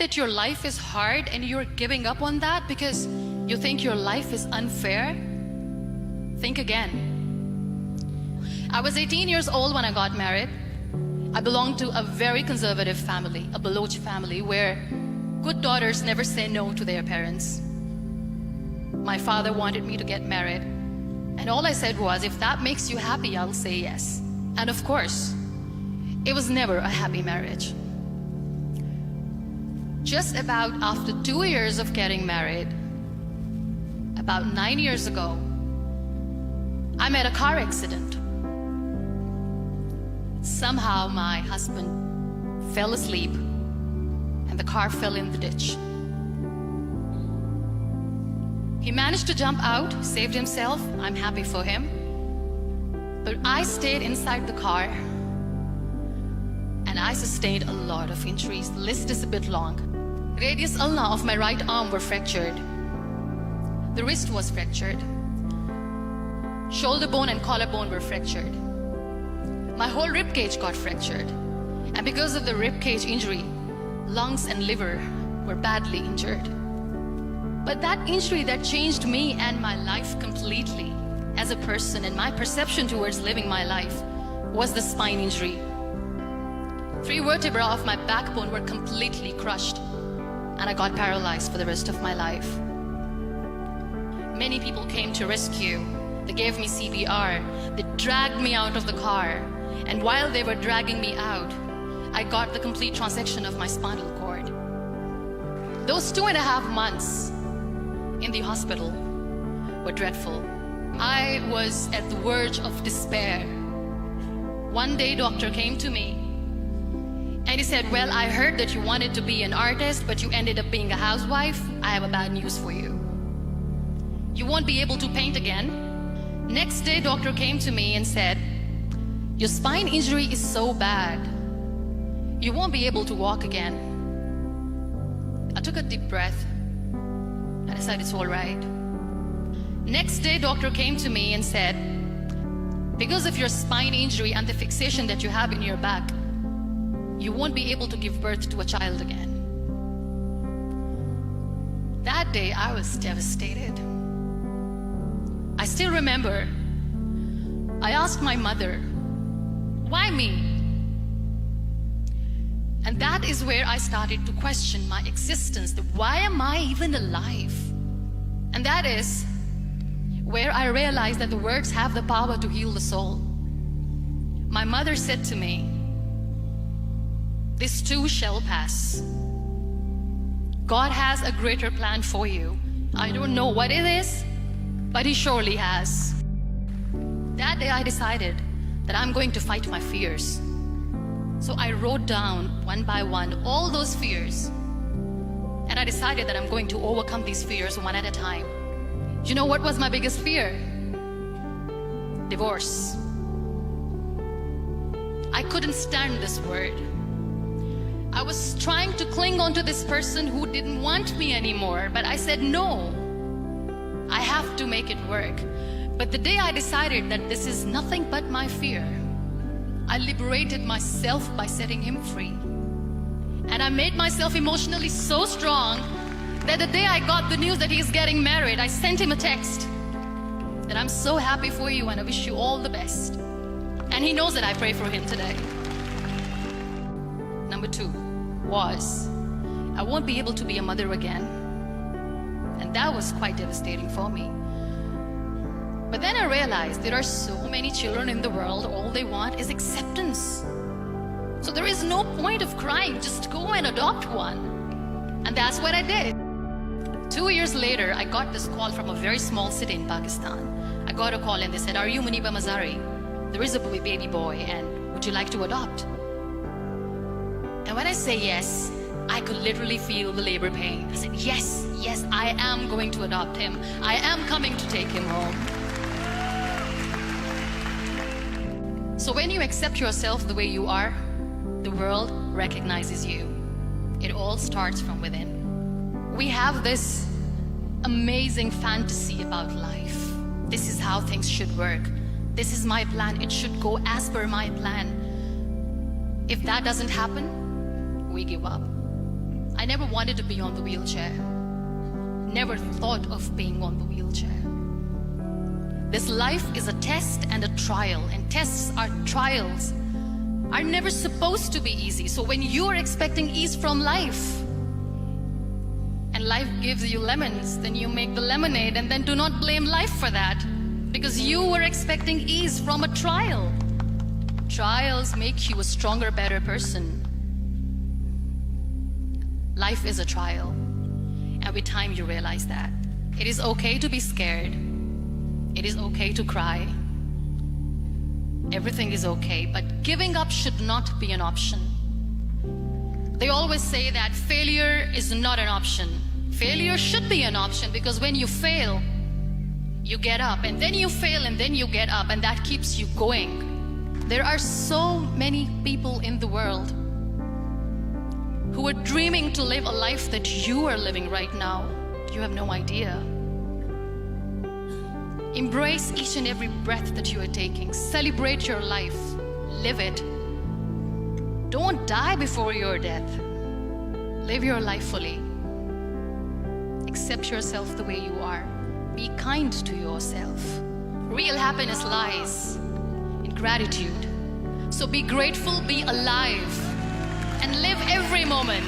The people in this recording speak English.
that your life is hard and you're giving up on that because you think your life is unfair, think again. I was 18 years old when I got married. I belonged to a very conservative family, a Baloch family, where good daughters never say no to their parents. My father wanted me to get married, and all I said was, if that makes you happy, I'll say yes. And of course, it was never a happy marriage. Just about after 2 years of getting married, about 9 years ago, I met a car accident. Somehow my husband fell asleep and the car fell in the ditch. He managed to jump out, saved himself. I'm happy for him. But I stayed inside the car and I sustained a lot of injuries. The list is a bit long. Radius ulna of my right arm were fractured. The wrist was fractured. Shoulder bone and collarbone were fractured. My whole rib cage got fractured. And because of the rib cage injury, lungs and liver were badly injured. But that injury that changed me and my life completely as a person and my perception towards living my life was the spine injury. 3 vertebrae of my backbone were completely crushed and I got paralyzed for the rest of my life. Many people came to rescue. They gave me CPR. They dragged me out of the car. And while they were dragging me out, I got the complete transection of my spinal cord. Those 2.5 months in the hospital were dreadful. I was at the verge of despair. One day, doctor came to me and he said, well, I heard that you wanted to be an artist, but you ended up being a housewife. I have a bad news for you. You won't be able to paint again. Next day, doctor came to me and said, your spine injury is so bad, you won't be able to walk again. I took a deep breath and I said, it's all right. Next day, doctor came to me and said, because of your spine injury and the fixation that you have in your back, you won't be able to give birth to a child again. That day, I was devastated. I still remember, I asked my mother, why me? And that is where I started to question my existence. Why am I even alive? And that is where I realized that the words have the power to heal the soul. My mother said to me, this too shall pass. God has a greater plan for you. I don't know what it is, but He surely has. That day I decided that I'm going to fight my fears. So I wrote down one by one all those fears. And I decided that I'm going to overcome these fears one at a time. You know what was my biggest fear? Divorce. I couldn't stand this word. I was trying to cling on to this person who didn't want me anymore, but I said no. I have to make it work. But the day I decided that this is nothing but my fear, I liberated myself by setting him free. And I made myself emotionally so strong that the day I got the news that he's getting married, I sent him a text that I'm so happy for you and I wish you all the best. And he knows that I pray for him today. Number 2 was, I won't be able to be a mother again. And that was quite devastating for me. But then I realized there are so many children in the world, all they want is acceptance. So there is no point of crying, just go and adopt one. And that's what I did. 2 years later, I got this call from a very small city in Pakistan. I got a call and they said, are you Muniba Mazari? There is a baby boy and would you like to adopt? And when I say yes, I could literally feel the labor pain. I said, yes, yes, I am going to adopt him. I am coming to take him home. So when you accept yourself the way you are, the world recognizes you. It all starts from within. We have this amazing fantasy about life. This is how things should work. This is my plan. It should go as per my plan. If that doesn't happen, we give up. I never wanted to be on the wheelchair. Never thought of being on the wheelchair. This life is a test and a trial, and tests are trials are never supposed to be easy. So when you are expecting ease from life, and life gives you lemons, then you make the lemonade, and then do not blame life for that, because you were expecting ease from a trial. Trials make you a stronger, better person. Life is a trial, and with time you realize that. It is okay to be scared. It is okay to cry. Everything is okay, but giving up should not be an option. They always say that failure is not an option. Failure should be an option, because when you fail, you get up, and then you fail, and then you get up, and that keeps you going. There are so many people in the world who are dreaming to live a life that you are living right now. You have no idea. Embrace each and every breath that you are taking. Celebrate your life. Live it. Don't die before your death. Live your life fully. Accept yourself the way you are. Be kind to yourself. Real happiness lies in gratitude. So be grateful, be alive, and live every moment.